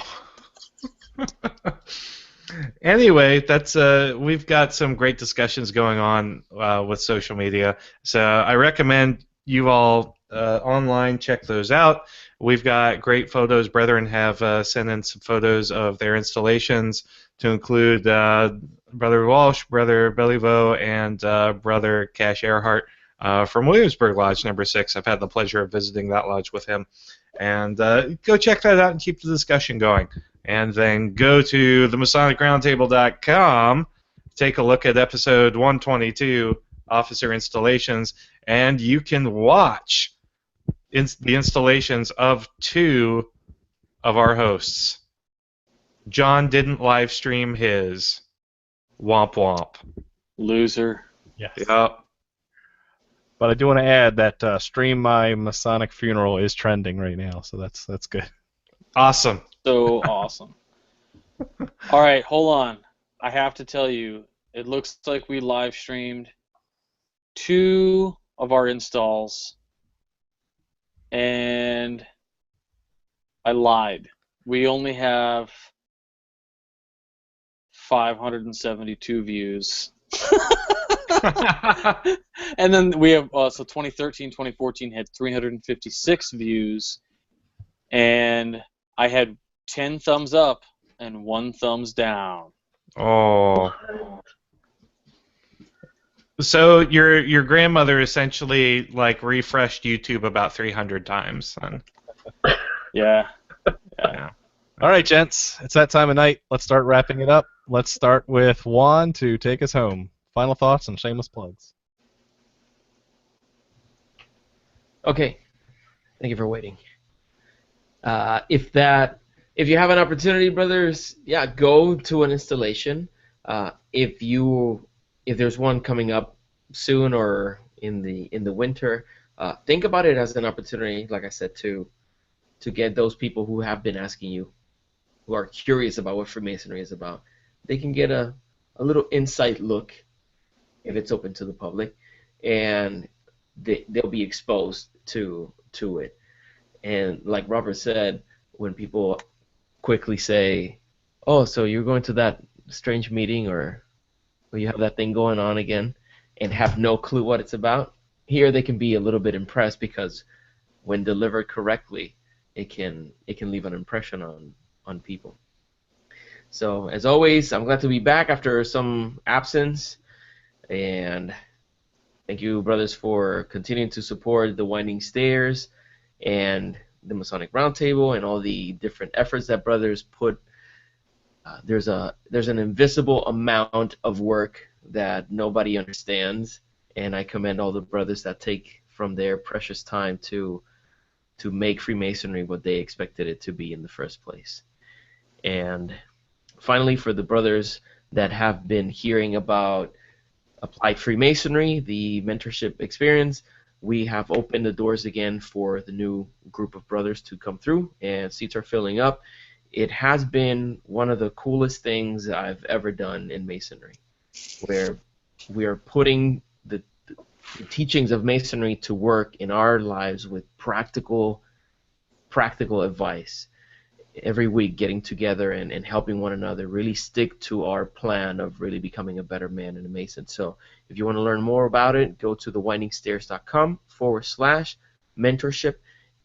Anyway, that's we've got some great discussions going on with social media. So I recommend you all online check those out. We've got great photos. Brethren have sent in some photos of their installations to include Brother Walsh, Brother Beliveau, and Brother Cash Earhart from Williamsburg Lodge number 6. I've had the pleasure of visiting that lodge with him. And go check that out and keep the discussion going. And then go to theMasonicRoundtable.com, take a look at episode 122, Officer Installations, and you can watch the installations of 2 of our hosts. John didn't live stream his. Womp womp. Loser. Yes. Yep. But I do want to add that Stream My Masonic Funeral is trending right now, so that's good. Awesome. So awesome. All right, hold on. I have to tell you, it looks like we live streamed 2 of our installs, and I lied. We only have 572 views. And then we have, so 2013, 2014 had 356 views, and I had 10 thumbs up and 1 thumbs down. Oh. So your grandmother essentially like refreshed YouTube about 300 times then. Yeah. Yeah. All right, gents, it's that time of night. Let's start wrapping it up. Let's start with Juan to take us home. Final thoughts and shameless plugs. Okay. Thank you for waiting. If you have an opportunity, brothers, yeah, go to an installation. If there's one coming up soon or in the winter, think about it as an opportunity, like I said, to get those people who have been asking you, who are curious about what Freemasonry is about. They can get a little insight look if it's open to the public, and they'll be exposed to it. And like Robert said, when people quickly say, "Oh, so you're going to that strange meeting, or you have that thing going on again," and have no clue what it's about, here they can be a little bit impressed because when delivered correctly, it can leave an impression on people. So as always, I'm glad to be back after some absence, and thank you, brothers, for continuing to support the Winding Stairs and the Masonic Roundtable and all the different efforts that brothers put. There's an invisible amount of work that nobody understands, and I commend all the brothers that take from their precious time to make Freemasonry what they expected it to be in the first place. And finally, for the brothers that have been hearing about Applied Freemasonry, the mentorship experience, we have opened the doors again for the new group of brothers to come through, and seats are filling up. It has been one of the coolest things I've ever done in Masonry, where we are putting the teachings of Masonry to work in our lives with practical advice. Every week getting together and helping one another really stick to our plan of really becoming a better man and a Mason. So if you want to learn more about it, go to thewindingstairs.com/mentorship,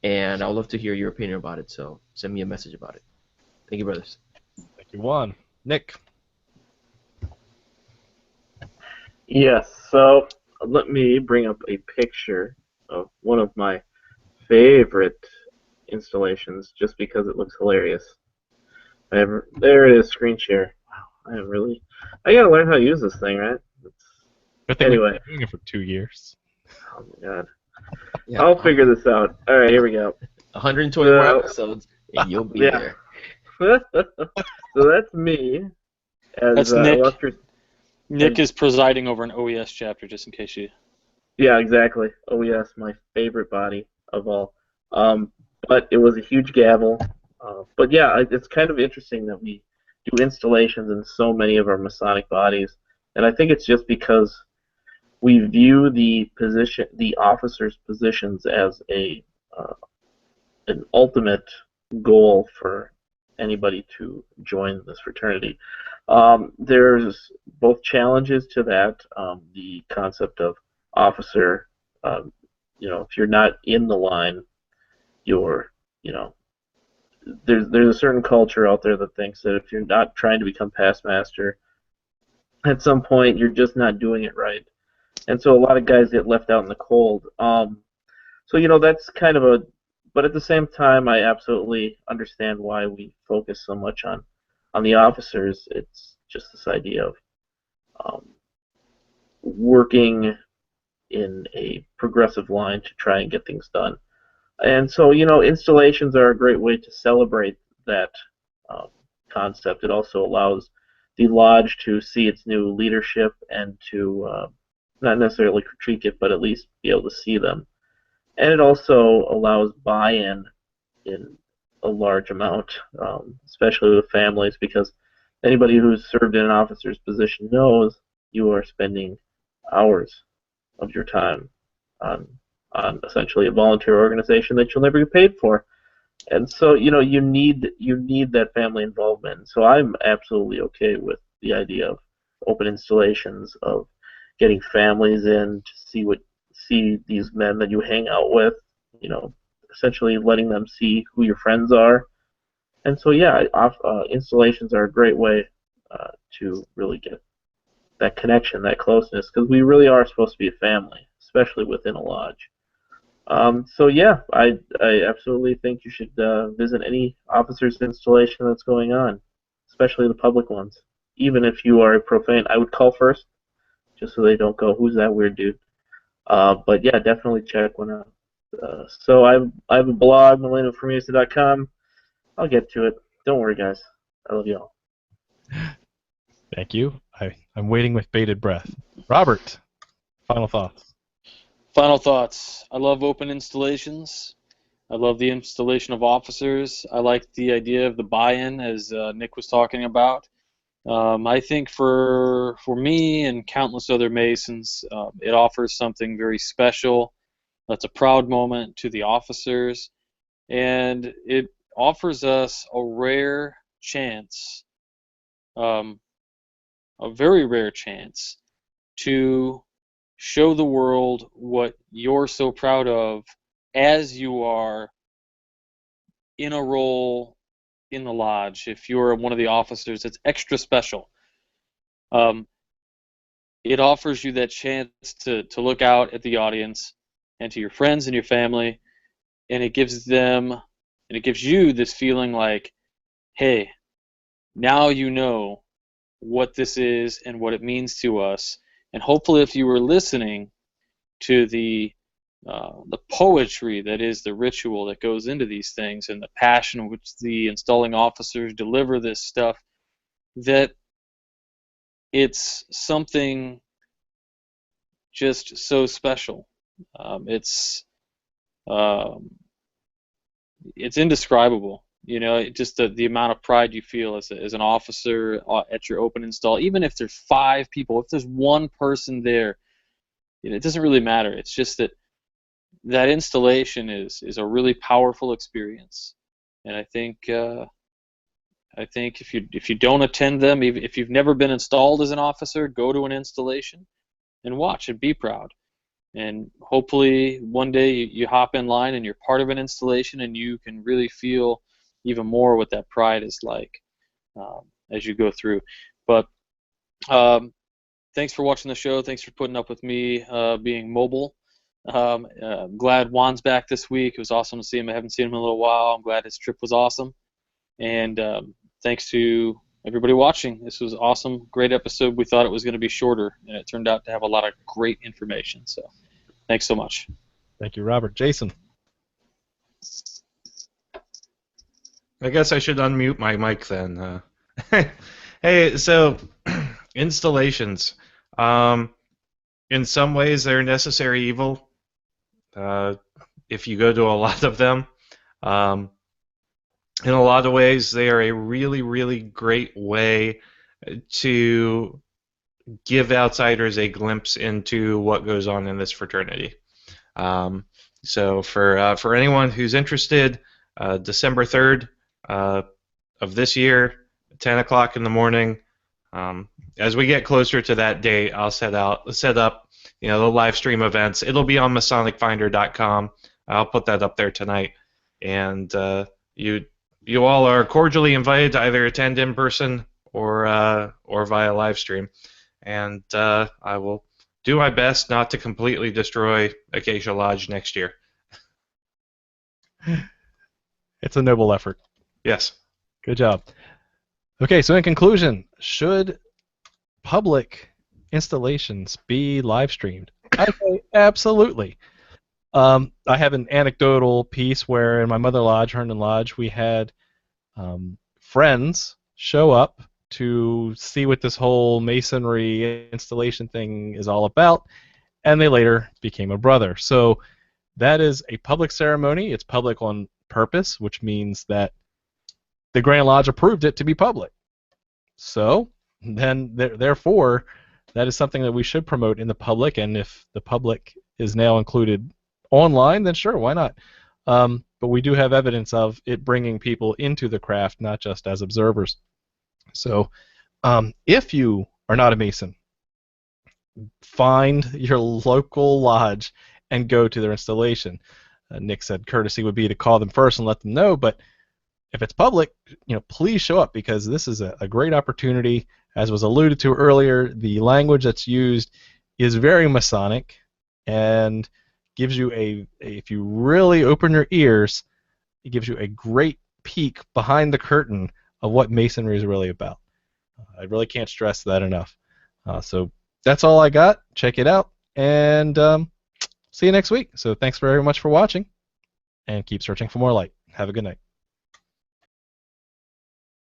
and I'd love to hear your opinion about it. So send me a message about it. Thank you, brothers. Thank you, Juan. Nick. Yes, so let me bring up a picture of one of my favorite installations just because it looks hilarious. There it is, screen share. Wow, I gotta learn how to use this thing, right? Good thing Anyway. we've been doing it for 2 years. Oh my god. Yeah, I'll figure this out. All right, here we go. 120 more So, episodes, and you'll be yeah. there. So that's me as That's Nick. illustrious. Nick is presiding over an OES chapter, just in case you. Yeah, exactly. Oh yes, my favorite body of all. Um, but it was a huge gavel. But yeah, it's kind of interesting that we do installations in so many of our Masonic bodies, and I think it's just because we view the officers' positions as uh, an ultimate goal for anybody to join this fraternity. There's both challenges to that. The concept of officer, um, if you're not in the line, you're, you know, there's a certain culture out there that thinks that if you're not trying to become past master, at some point you're just not doing it right. And so a lot of guys get left out in the cold. So that's kind of but at the same time, I absolutely understand why we focus so much on the officers. It's just this idea of um, working in a progressive line to try and get things done. And so, installations are a great way to celebrate that um, concept. It also allows the lodge to see its new leadership and to not necessarily critique it, but at least be able to see them. And it also allows buy-in in a large amount, especially with families, because anybody who's served in an officer's position knows you are spending hours of your time on essentially a volunteer organization that you'll never get paid for. And so, you need that family involvement. So I'm absolutely okay with the idea of open installations, of getting families in to see these men that you hang out with, essentially letting them see who your friends are. And so, yeah, installations are a great way to really get that connection, that closeness, because we really are supposed to be a family, especially within a lodge. So yeah, I absolutely think you should visit any officer's installation that's going on, especially the public ones. Even if you are a profane, I would call first, just so they don't go, "Who's that weird dude?" But yeah, definitely check one out. So I have a blog, millennialfreemason.com. I'll get to it. Don't worry, guys. I love you all. Thank you. I'm waiting with bated breath. Robert, final thoughts. Final thoughts. I love open installations. I love the installation of officers. I like the idea of the buy-in, as Nick was talking about. I think for me and countless other Masons, it offers something very special. That's a proud moment to the officers, and it offers us a rare chance, um, a very rare chance, to show the world what you're so proud of as you are in a role in the lodge. If you're one of the officers, it's extra special. Um, it offers you that chance to look out at the audience and to your friends and your family, and it gives you this feeling like, hey, now you know what this is and what it means to us. And hopefully, if you were listening to the poetry that is the ritual that goes into these things and the passion which the installing officers deliver this stuff, that it's something just so special. Um, it's indescribable. Just the amount of pride you feel as an officer at your open install. Even if there's 5 people, if there's one person there, it doesn't really matter. It's just that installation is a really powerful experience, and I think if you don't attend them, if you've never been installed as an officer, go to an installation and watch and be proud. And hopefully one day you hop in line and you're part of an installation and you can really feel even more what that pride is like as you go through. But thanks for watching the show. Thanks for putting up with me being mobile. I'm glad Juan's back this week. It was awesome to see him. I haven't seen him in a little while. I'm glad his trip was awesome. And thanks to everybody watching. This was awesome. Great episode. We thought it was going to be shorter, and it turned out to have a lot of great information. So thanks so much. Thank you, Robert. Jason. I guess I should unmute my mic then. Hey, so installations. In some ways, they're necessary evil. If you go to a lot of them, um, in a lot of ways, they are a really, really great way to give outsiders a glimpse into what goes on in this fraternity. So for anyone who's interested, December 3rd of this year, 10 o'clock in the morning. As we get closer to that date, I'll set up the live stream events. It'll be on MasonicFinder.com. I'll put that up there tonight, and you all are cordially invited to either attend in person or via live stream. And I will do my best not to completely destroy Acacia Lodge next year. It's a noble effort. Yes. Good job. Okay, so in conclusion, should public installations be live streamed? I say absolutely. I have an anecdotal piece where in my mother lodge, Herndon Lodge, we had friends show up to see what this whole masonry installation thing is all about, and they later became a brother. So that is a public ceremony. It's public on purpose, which means that the Grand Lodge approved it to be public. So then, therefore, that is something that we should promote in the public, and if the public is now included online, then sure, why not? But we do have evidence of it bringing people into the craft, not just as observers. So if you are not a Mason, find your local lodge and go to their installation. Nick said courtesy would be to call them first and let them know, but if it's public, please show up, because this is a great opportunity. As was alluded to earlier, the language that's used is very Masonic and gives you if you really open your ears, it gives you a great peek behind the curtain of what Masonry is really about. I really can't stress that enough. So that's all I got. Check it out, and see you next week. So thanks very much for watching, and keep searching for more light. Have a good night.